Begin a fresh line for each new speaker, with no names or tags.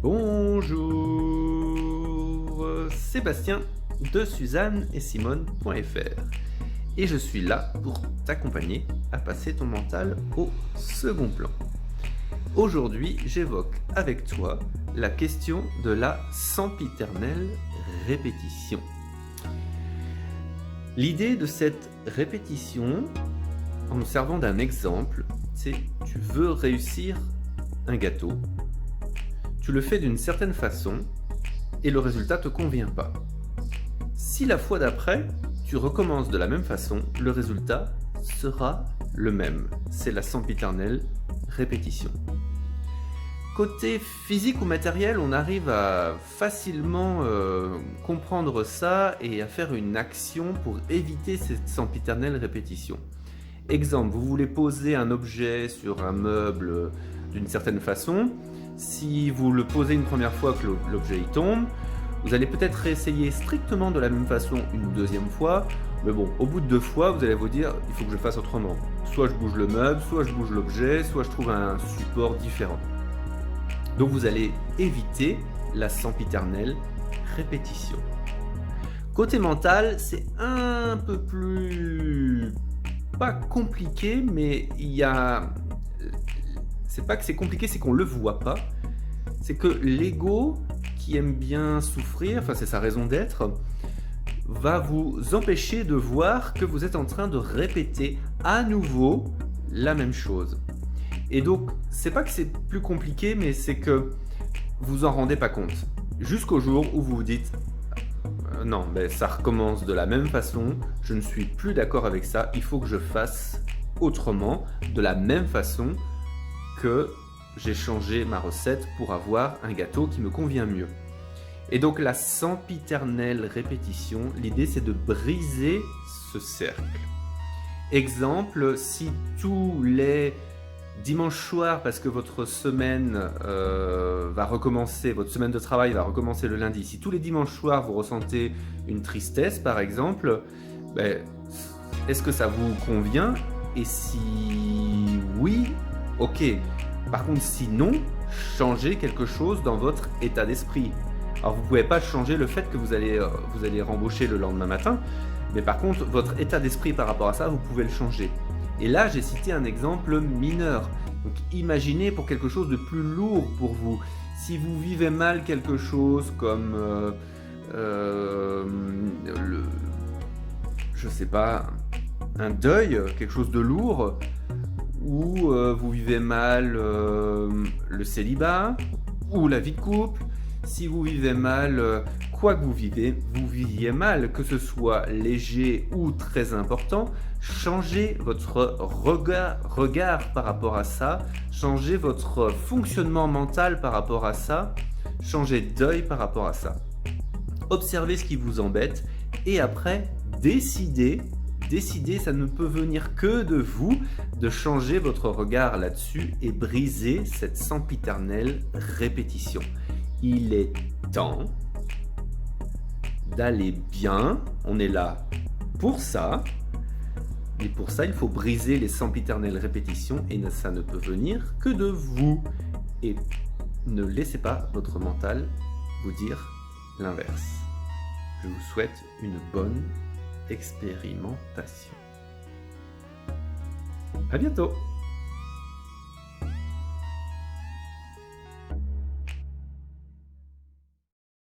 Bonjour, Sébastien de Suzanne et Simone.fr et je suis là pour t'accompagner à passer ton mental au second plan. Aujourd'hui, j'évoque avec toi la question de la sempiternelle répétition. L'idée de cette répétition, en nous servant d'un exemple, c'est tu veux réussir un gâteau, tu le fais d'une certaine façon et le résultat te convient pas. Si la fois d'après, tu recommences de la même façon, le résultat sera le même. C'est la sempiternelle répétition. Côté physique ou matériel, on arrive à facilement comprendre ça et à faire une action pour éviter cette sempiternelle répétition. Exemple, vous voulez poser un objet sur un meuble d'une certaine façon. Si vous le posez une première fois que l'objet y tombe, vous allez peut-être réessayer strictement de la même façon une deuxième fois, mais bon, au bout de 2 fois, vous allez vous dire, il faut que je fasse autrement. Soit je bouge le meuble, soit je bouge l'objet, soit je trouve un support différent. Donc vous allez éviter la sempiternelle répétition. Côté mental, c'est un peu plus... pas compliqué, mais il y a... C'est pas que c'est compliqué, c'est qu'on le voit pas. C'est que l'ego, qui aime bien souffrir, enfin c'est sa raison d'être, va vous empêcher de voir que vous êtes en train de répéter à nouveau la même chose. Et donc, c'est pas que c'est plus compliqué, mais c'est que vous en rendez pas compte. Jusqu'au jour où vous vous dites non, mais ça recommence de la même façon, je ne suis plus d'accord avec ça, il faut que je fasse autrement, de la même façon que j'ai changé ma recette pour avoir un gâteau qui me convient mieux. Et donc la sempiternelle répétition, l'idée c'est de briser ce cercle. Exemple, si tous les dimanches soirs, parce que votre semaine va recommencer, votre semaine de travail va recommencer le lundi, si tous les dimanches soirs vous ressentez une tristesse par exemple, est-ce que ça vous convient? Et si oui, ok. Par contre, sinon, changez quelque chose dans votre état d'esprit. Alors vous ne pouvez pas changer le fait que vous allez rembaucher le lendemain matin, mais par contre, votre état d'esprit par rapport à ça, vous pouvez le changer. Et là, j'ai cité un exemple mineur. Donc imaginez pour quelque chose de plus lourd pour vous. Si vous vivez mal quelque chose comme, je sais pas, un deuil, quelque chose de lourd, ou vous vivez mal le célibat, ou la vie de couple. Si vous vivez mal, quoi que vous viviez mal, que ce soit léger ou très important, changez votre regard par rapport à ça, changez votre fonctionnement mental par rapport à ça, changez d'œil par rapport à ça. Observez ce qui vous embête et après, décidez, ça ne peut venir que de vous, de changer votre regard là-dessus et briser cette sempiternelle répétition. Il est temps d'aller bien, on est là pour ça, et pour ça il faut briser les sempiternelles répétitions et ça ne peut venir que de vous. Et ne laissez pas votre mental vous dire l'inverse. Je vous souhaite une bonne expérimentation. À bientôt!